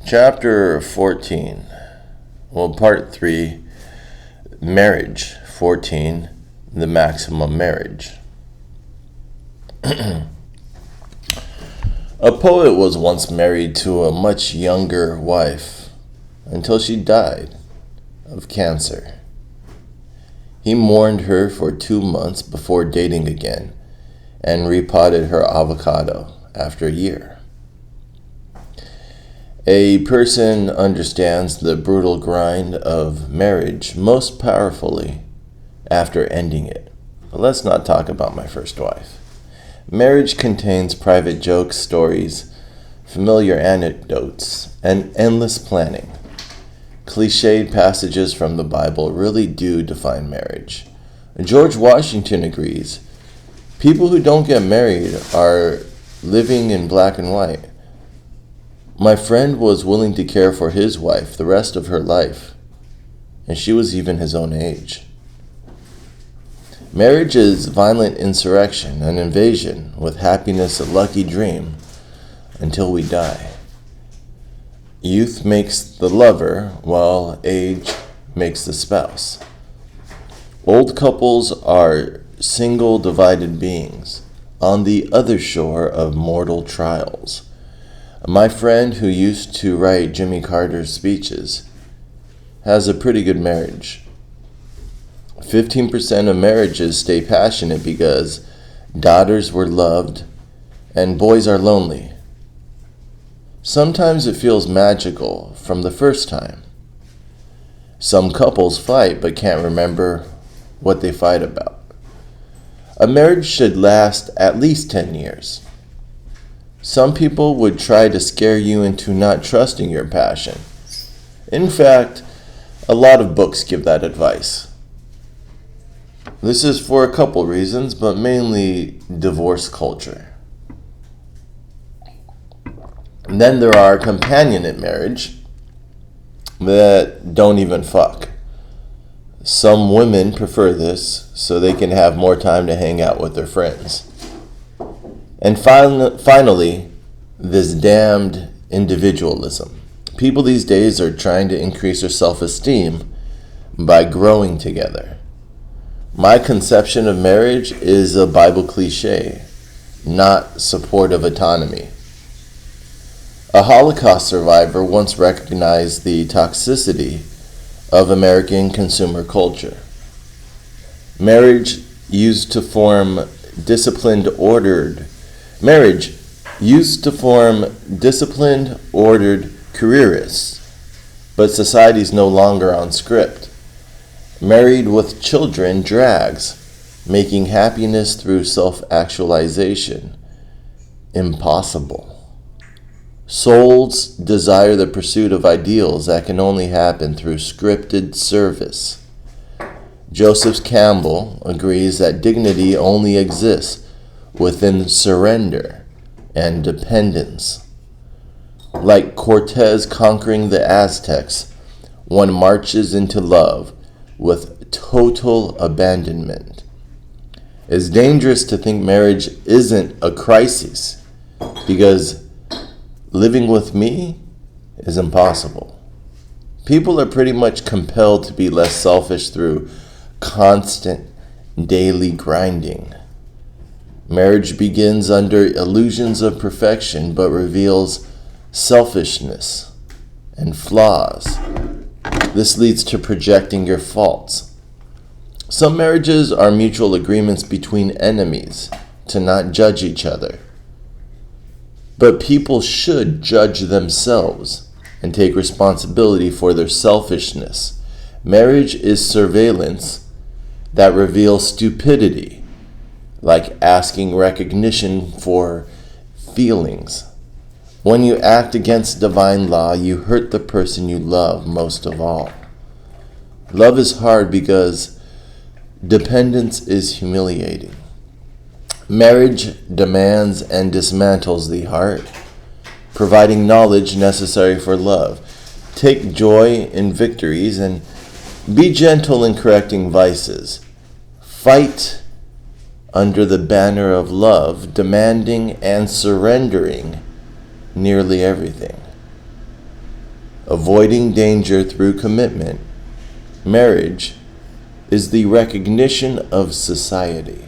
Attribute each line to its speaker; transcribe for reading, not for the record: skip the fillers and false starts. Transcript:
Speaker 1: Chapter 14. Part 3. Marriage. 14. The maximum marriage. A poet was once married to a much younger wife until she died of cancer. He mourned her for 2 months before dating again and repotted her avocado after a year. A person understands the brutal grind of marriage most powerfully after ending it. But let's not talk about my first wife. Marriage contains private jokes, stories, familiar anecdotes, and endless planning. Cliched passages from the Bible really do define marriage. George Washington agrees. People who don't get married are living in black and white. My friend was willing to care for his wife the rest of her life, and she was even his own age. Marriage is violent insurrection, an invasion, with happiness a lucky dream, until we die. Youth makes the lover, while age makes the spouse. Old couples are single divided beings on the other shore of mortal trials. My friend who used to write Jimmy Carter's speeches has a pretty good marriage. 15% of marriages stay passionate because daughters were loved and boys are lonely. Sometimes it feels magical from the first time. Some couples fight but can't remember what they fight about. A marriage should last at least 10 years. Some people would try to scare you into not trusting your passion. In fact, a lot of books give that advice. This is for a couple reasons, but mainly divorce culture. And then there are companionate marriage that don't even fuck. Some women prefer this so they can have more time to hang out with their friends. And finally, this damned individualism. People these days are trying to increase their self-esteem by growing together. My conception of marriage is a Bible cliche, not support of autonomy. A Holocaust survivor once recognized the toxicity of American consumer culture. Marriage used to form disciplined, ordered careerists, but society's no longer on script. Married with children drags, making happiness through self-actualization impossible. Souls desire the pursuit of ideals that can only happen through scripted service. Joseph Campbell agrees that dignity only exists within surrender and dependence. Like Cortez conquering the Aztecs, one marches into love with total abandonment. It's dangerous to think marriage isn't a crisis because living with me is impossible. People are pretty much compelled to be less selfish through constant daily grinding. Marriage begins under illusions of perfection but reveals selfishness and flaws. This leads to projecting your faults. Some marriages are mutual agreements between enemies to not judge each other. But people should judge themselves and take responsibility for their selfishness. Marriage is surveillance that reveals stupidity, like asking recognition for feelings. When you act against divine law, you hurt the person you love most of all. Love is hard because dependence is humiliating. Marriage demands and dismantles the heart, providing knowledge necessary for love. Take joy in victories and be gentle in correcting vices. Fight under the banner of love, demanding and surrendering nearly everything. avoiding danger through commitment. Marriage is the recognition of society.